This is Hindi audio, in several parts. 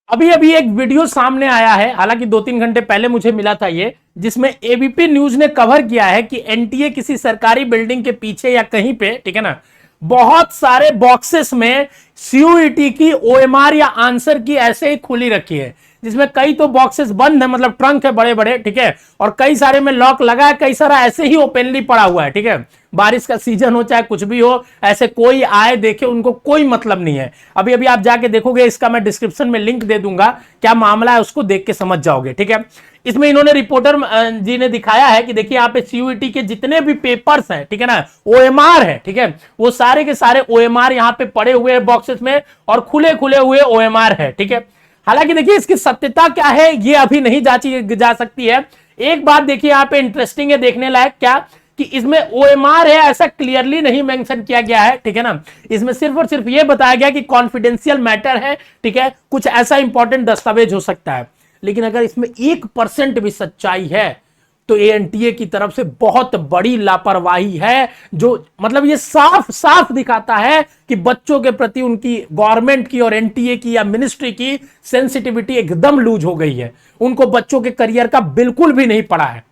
अभी अभी एक वीडियो सामने आया है, हालांकि 2-3 घंटे पहले मुझे मिला था ये, जिसमें एबीपी न्यूज ने कवर किया है कि एनटीए किसी सरकारी बिल्डिंग के पीछे या कहीं पे, ठीक है ना, बहुत सारे बॉक्सेस में सीयूईटी की ओएमआर या आंसर की ऐसे ही खुली रखी है, जिसमें कई तो बॉक्सेस बंद है, मतलब ट्रंक है बड़े बड़े, ठीक है, और कई सारे में लॉक लगा है, कई सारा ऐसे ही ओपनली पड़ा हुआ है, ठीक है। बारिश का सीजन हो चाहे कुछ भी हो, ऐसे कोई आए देखे उनको कोई मतलब नहीं है। अभी अभी आप जाके देखोगे, इसका मैं डिस्क्रिप्शन में लिंक दे दूंगा, क्या मामला है उसको देख के समझ जाओगे, ठीक है। इसमें इन्होंने रिपोर्टर जी ने दिखाया है कि देखिए यहाँ पे सीयूईटी के जितने भी पेपर्स हैं, ठीक है ना, ओएमआर है, ठीक है, वो सारे के सारे ओएमआर यहाँ पे पड़े हुए हैं बॉक्सेस में, और खुले खुले हुए ओएमआर है, ठीक है। हालांकि देखिए इसकी सत्यता क्या है ये अभी नहीं जांची जा सकती है। एक बात देखिए यहाँ पे इंटरेस्टिंग है, देखने लायक, क्या कि इसमें ओएमआर है ऐसा क्लियरली नहीं मेंशन किया गया है, ठीक है ना। इसमें सिर्फ और सिर्फ ये बताया गया कि कॉन्फिडेंशियल मैटर है, ठीक है, कुछ ऐसा इंपॉर्टेंट दस्तावेज हो सकता है। लेकिन अगर इसमें 1% भी सच्चाई है तो एनटीए की तरफ से बहुत बड़ी लापरवाही है, जो मतलब ये साफ साफ दिखाता है कि बच्चों के प्रति उनकी गवर्नमेंट की और एनटीए की या मिनिस्ट्री की सेंसिटिविटी एकदम लूज हो गई है। उनको बच्चों के करियर का बिल्कुल भी नहीं पड़ा है।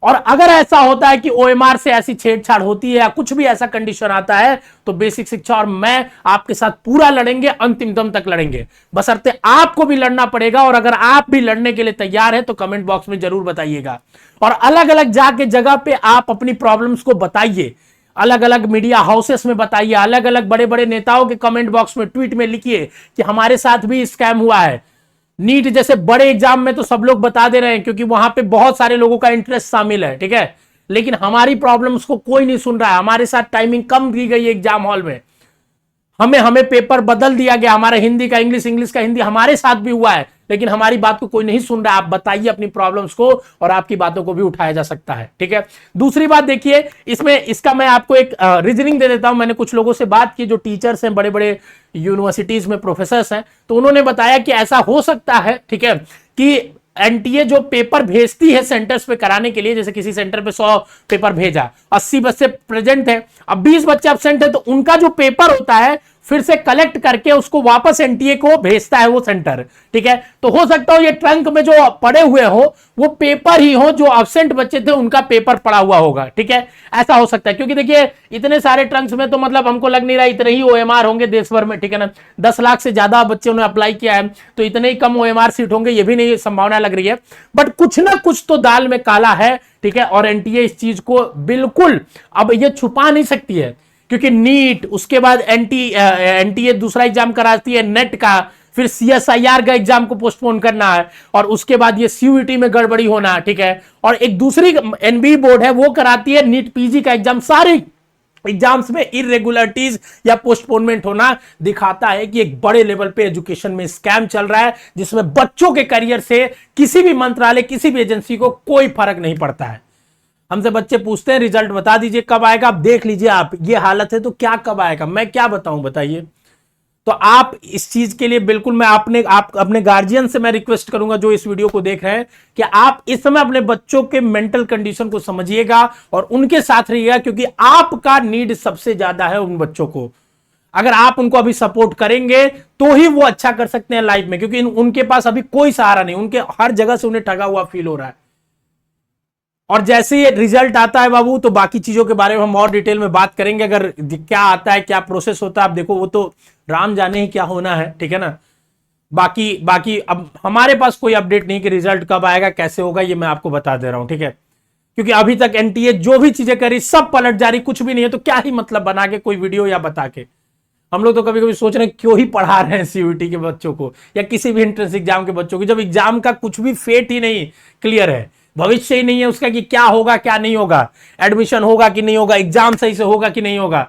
और अगर ऐसा होता है कि ओएमआर से ऐसी छेड़छाड़ होती है या कुछ भी ऐसा कंडीशन आता है, तो बेसिक शिक्षा और मैं आपके साथ पूरा लड़ेंगे, अंतिम दम तक लड़ेंगे, बशर्ते आपको भी लड़ना पड़ेगा। और अगर आप भी लड़ने के लिए तैयार हैं तो कमेंट बॉक्स में जरूर बताइएगा, और अलग अलग जाके जगह पे आप अपनी प्रॉब्लम्स को बताइए, अलग अलग मीडिया हाउसेस में बताइए, अलग अलग बड़े बड़े नेताओं के कमेंट बॉक्स में ट्वीट में लिखिए कि हमारे साथ भी स्कैम हुआ है। नीट जैसे बड़े एग्जाम में तो सब लोग बता दे रहे हैं, क्योंकि वहां पे बहुत सारे लोगों का इंटरेस्ट शामिल है, ठीक है, लेकिन हमारी प्रॉब्लम्स को कोई नहीं सुन रहा है। हमारे साथ टाइमिंग कम दी गई है एग्जाम हॉल में, हमें पेपर बदल दिया गया, हमारा हिंदी का इंग्लिश, इंग्लिश का हिंदी, हमारे साथ भी हुआ है, लेकिन हमारी बात को कोई नहीं सुन रहा है। आप बताइए अपनी प्रॉब्लम्स को, और आपकी बातों को भी उठाया जा सकता है, ठीक है। दूसरी बात देखिए, इसमें इसका मैं आपको एक रीजनिंग दे देता हूं। मैंने कुछ लोगों से बात की जो टीचर्स हैं, बड़े बड़े यूनिवर्सिटीज में प्रोफेसर्स हैं, तो उन्होंने बताया कि ऐसा हो सकता है, ठीक है, कि एनटीए जो पेपर भेजती है सेंटर्स पे कराने के लिए, जैसे किसी सेंटर पे 100 पेपर भेजा, 80 बच्चे प्रेजेंट है, अब 20 बच्चे एब्सेंट है, तो उनका जो पेपर होता है फिर से कलेक्ट करके उसको वापस एनटीए को भेजता है वो सेंटर, ठीक है। तो हो सकता हो ये ट्रंक में जो पड़े हुए हो वो पेपर ही हो, जो एब्सेंट बच्चे थे उनका पेपर पड़ा हुआ होगा, ठीक है, ऐसा हो सकता है। क्योंकि देखिए इतने सारे ट्रंक्स में तो मतलब हमको लग नहीं रहा इतने ही ओएमआर होंगे देश भर में, ठीक है ना। 10 लाख से ज्यादा बच्चों ने अप्लाई किया है, तो इतने ही कम ओएमआर सीट होंगे, ये भी नहीं संभावना लग रही है। बट कुछ ना कुछ तो दाल में काला है, ठीक है, और एनटीए इस चीज को बिल्कुल अब ये छुपा नहीं सकती है, क्योंकि नीट, उसके बाद एनटीए दूसरा एग्जाम कराती है नेट का, फिर सीएसआईआर का एग्जाम को पोस्टपोन करना है, और उसके बाद ये सीयूईटी में गड़बड़ी होना, ठीक है, और एक दूसरी एनबी बोर्ड है वो कराती है नीट पीजी का एग्जाम। सारे एग्जाम्स में इरेगुलरिटीज या पोस्टपोनमेंट होना दिखाता है कि एक बड़े लेवल पे एजुकेशन में स्कैम चल रहा है, जिसमें बच्चों के करियर से किसी भी मंत्रालय, किसी भी एजेंसी को कोई फर्क नहीं पड़ता है। हमसे बच्चे पूछते हैं रिजल्ट बता दीजिए कब आएगा, आप देख लीजिए, आप ये हालत है तो क्या कब आएगा, मैं क्या बताऊं, बताइए। तो आप इस चीज के लिए बिल्कुल, मैं अपने गार्जियन से मैं रिक्वेस्ट करूंगा जो इस वीडियो को देख रहे हैं, कि आप इस समय अपने बच्चों के मेंटल कंडीशन को समझिएगा और उनके साथ रहिएगा, क्योंकि आपका नीड सबसे ज्यादा है उन बच्चों को। अगर आप उनको अभी सपोर्ट करेंगे तो ही वो अच्छा कर सकते हैं लाइफ में, क्योंकि उनके पास अभी कोई सहारा नहीं, उनके हर जगह से उन्हें ठगा हुआ फील हो रहा है। और जैसे ये रिजल्ट आता है बाबू, तो बाकी चीजों के बारे में हम और डिटेल में बात करेंगे, अगर क्या आता है, क्या प्रोसेस होता है, आप देखो वो तो राम जाने ही क्या होना है, ठीक है ना। बाकी अब हमारे पास कोई अपडेट नहीं कि रिजल्ट कब आएगा, कैसे होगा, ये मैं आपको बता दे रहा हूं, ठीक है। क्योंकि अभी तक एनटीए जो भी चीजें करी सब पलट जा रही, कुछ भी नहीं है, तो क्या ही मतलब बना के कोई वीडियो या बता के। हम लोग तो कभी कभी सोच रहे हैं क्यों ही पढ़ा रहे हैं सीयूईटी के बच्चों को या किसी भी एंट्रेंस एग्जाम के बच्चों को, जब एग्जाम का कुछ भी फेट ही नहीं क्लियर है, भविष्य ही नहीं है उसका कि क्या होगा क्या नहीं होगा, एडमिशन होगा कि नहीं होगा, एग्जाम सही से होगा कि नहीं होगा,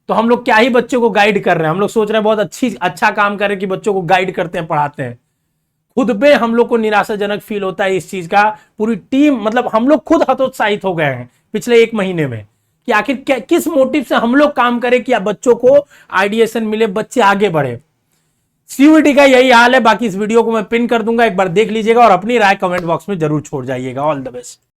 तो हम लोग क्या ही बच्चों को गाइड कर रहे हैं। हम लोग सोच रहे हैं बहुत अच्छा काम करें कि बच्चों को गाइड करते हैं, पढ़ाते हैं। खुद पे हम लोग को निराशाजनक फील होता है इस चीज का। पूरी टीम, मतलब हम लोग खुद हतोत्साहित हो गए हैं पिछले 1 महीने में कि आखिर किस मोटिव से हम लोग काम करें कि बच्चों को आइडिएशन मिले, बच्चे आगे बढ़े। सीयूईटी का यही हाल है। बाकी इस वीडियो को मैं पिन कर दूंगा, एक बार देख लीजिएगा और अपनी राय कमेंट बॉक्स में जरूर छोड़ जाइएगा। All the best.